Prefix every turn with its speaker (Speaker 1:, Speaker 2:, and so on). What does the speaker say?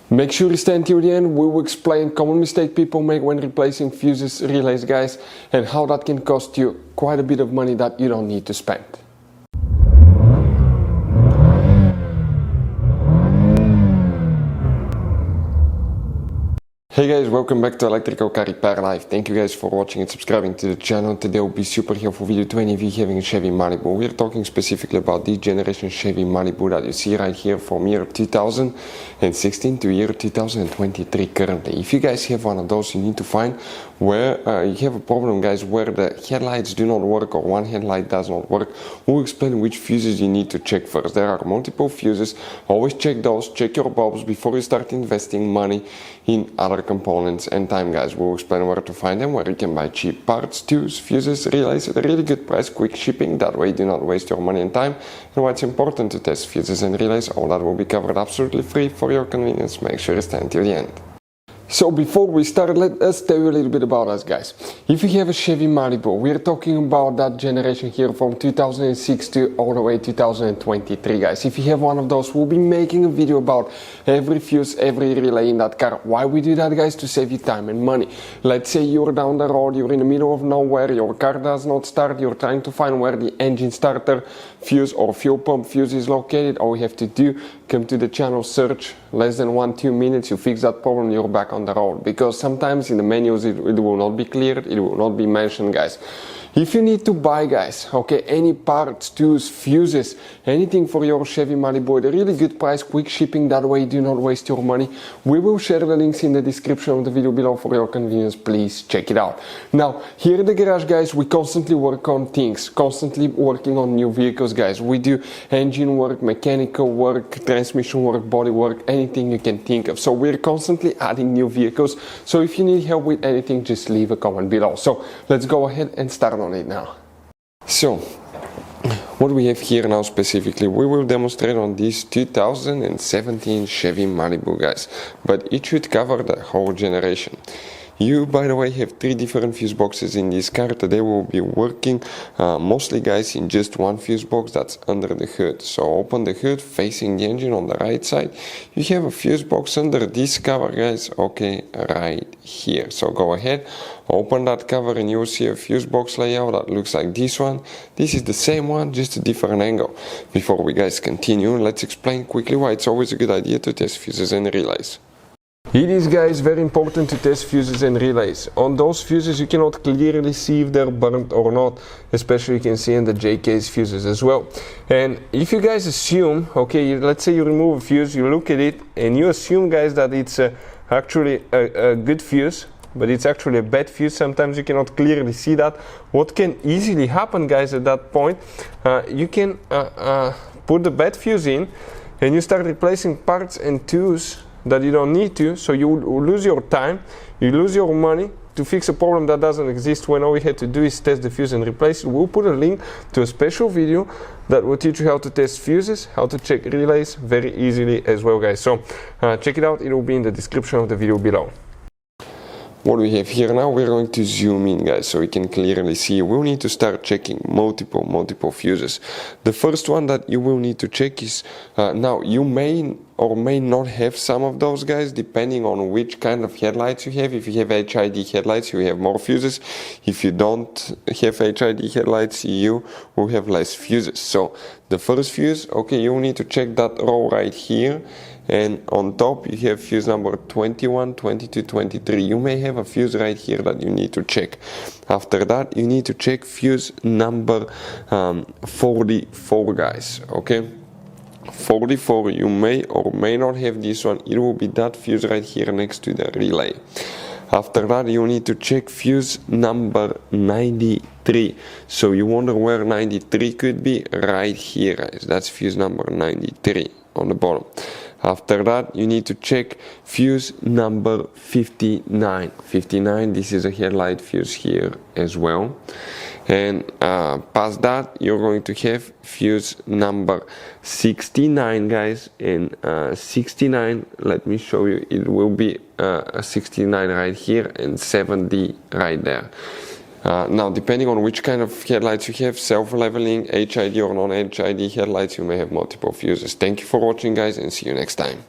Speaker 1: Make sure you stay until the end. We will explain common mistake people make when replacing fuses, relays, guys, and how that can cost you quite a bit of money that you don't need to spend. Hey guys, welcome back to Electrical Car Repair Live. Thank you guys for watching and subscribing to the channel. Today will be super helpful video to any of you having a Chevy Malibu. We're talking specifically about this generation Chevy Malibu that you see right here from year 2016 to year 2023 currently. If you guys have one of those, you need to find where you have a problem, guys, where the headlights do not work or one headlight does not work. We'll explain which fuses you need to check first. There are multiple fuses. Always check those, check your bulbs before you start investing money in other components and time, guys. We'll explain where to find them, where you can buy cheap parts, tools, fuses, relays at a really good price, quick shipping, that way do not waste your money and time, and why it's important to test fuses and relays. All that will be covered absolutely free for your convenience. Make sure you stay until the end. So before we start, let us tell you a little bit about us, guys. If you have a Chevy Malibu, we're talking about that generation here from 2006 to all the way 2023, guys. If you have one of those, we'll be making a video about every fuse, every relay in that car. Why we do that, guys? To save you time and money. Let's say you're down the road, you're in the middle of nowhere, your car does not start, you're trying to find where the engine starter fuse or fuel pump fuse is located. All you have to do, come to the channel, search, less than 1-2 minutes, you fix that problem, you're back on the road. Because sometimes in the menus it will not be cleared, it will not be mentioned, guys. If you need to buy, guys, okay, any parts, tools, fuses, anything for your Chevy Malibu at a really good price, quick shipping, that way do not waste your money. We will share the links in the description of the video below for your convenience. Please check it out. Now, here in the garage, guys, we constantly work on things, constantly working on new vehicles, guys. We do engine work, mechanical work, transmission work, body work, anything you can think of. So we're constantly adding new vehicles. So if you need help with anything, just leave a comment below. So let's go ahead and start on it now. So what we have here now specifically, we will demonstrate on this 2017 Chevy Malibu, guys, but it should cover the whole generation. You, by the way, have 3 different fuse boxes in this car. Today we'll be working mostly, guys, in just one fuse box that's under the hood. So open the hood facing the engine on the right side. You have a fuse box under this cover, guys, okay, right here. So go ahead, open that cover and you'll see a fuse box layout that looks like this one. This is the same one, just a different angle. Before we, guys, continue, let's explain quickly why it's always a good idea to test fuses and relays. It is, guys, very important to test fuses and relays. On those fuses you cannot clearly see if they're burnt or not, especially you can see in the J-case fuses as well. And if you guys assume, okay, let's say you remove a fuse, you look at it and you assume, guys, that it's actually a good fuse, but it's actually a bad fuse, sometimes you cannot clearly see that. What can easily happen, guys, at that point, you can put the bad fuse in and you start replacing parts and tools that you don't need to, so you lose your time, you lose your money to fix a problem that doesn't exist, when all we had to do is test the fuse and replace it. We'll put a link to a special video that will teach you how to test fuses, how to check relays very easily as well, guys. So check it out, it will be in the description of the video below. What we have here now, we're going to zoom in, guys, so we can clearly see. We'll need to start checking multiple fuses. The first one that you will need to check is, now you may or may not have some of those, guys, depending on which kind of headlights you have. If you have HID headlights, you have more fuses. If you don't have HID headlights, you will have less fuses. So the first fuse, okay, you will need to check that row right here. And on top you have fuse number 21, 22, 23. You may have a fuse right here that you need to check. After that you need to check fuse number 44, guys, okay. 44, you may or may not have this one. It will be that fuse right here next to the relay. After that you need to check fuse number 93. So you wonder where 93 could be? Right here, guys. That's fuse number 93 on the bottom. After that you need to check fuse number 59. 59, this is a headlight fuse here as well. And past that you're going to have fuse number 69, guys, and 69, let me show you, it will be a 69 right here and 70 right there. Now, depending on which kind of headlights you have, self-leveling, HID or non-HID headlights, you may have multiple fuses. Thank you for watching, guys, and see you next time.